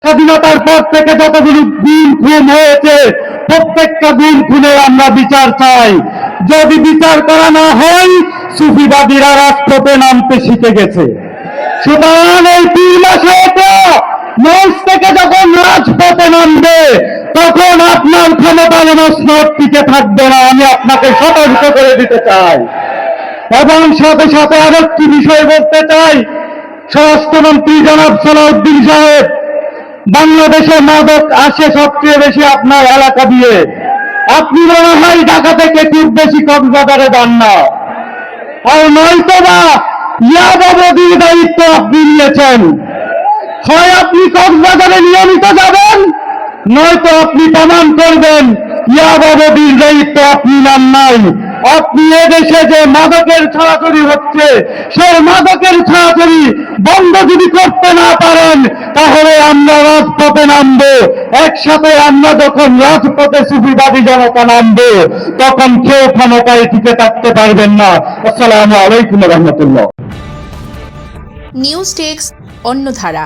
স্বাধীনতার পর থেকে যতগুলো গুম খুন হয়েছে প্রত্যেকটা গুম খুনের আমরা বিচার চাই। যদি বিচার করা না হয় সুফিবাদীরা রাজপথে নামতে শিখে গেছে। সুতরাং এই 3 মাসে মঞ্চ থেকে যখন রাজপথে নামবে তখন আপনার ক্ষমতার মসনদ টিকে থাকবে না, আমি আপনাকে সতর্ক করে দিতে চাই। এবং সাথে সাথে আরেকটি বিষয় বলতে চাই, স্বরাষ্ট্রমন্ত্রী জনাব সালাউদ্দিন সাহেব, বাংলাদেশে মাদক আসে সবচেয়ে বেশি আপনার এলাকা দিয়ে। আপনি মনে হয় ঢাকা থেকে খুব বেশি কক্সবাজারে যান না, আর নয়তো বা ইয়াবাবদির দায়িত্ব আপনি নিয়েছেন। হয় আপনি কক্সবাজারে নিয়মিত যাবেন, নয়তো আপনি প্রমাণ করবেন ইয়াবাবদির দায়িত্ব আপনি নেন নাই। আপনি এদেশে যে মাদকের ছড়াছড়ি হচ্ছে সেই মাদকের ছড়াছড়ি বন্ধ যদি করতে না পারেন তাহলে আমরা রাজপথে নামবো। একসাথে আমরা যখন রাজপথে সুফিবাদী জনতা নামবো তখন কেউ ক্ষমতায় টিকে থাকতে পারবেন না। আসসালামু আলাইকুম ওয়া রাহমাতুল্লাহ। News desk অন্যধারা।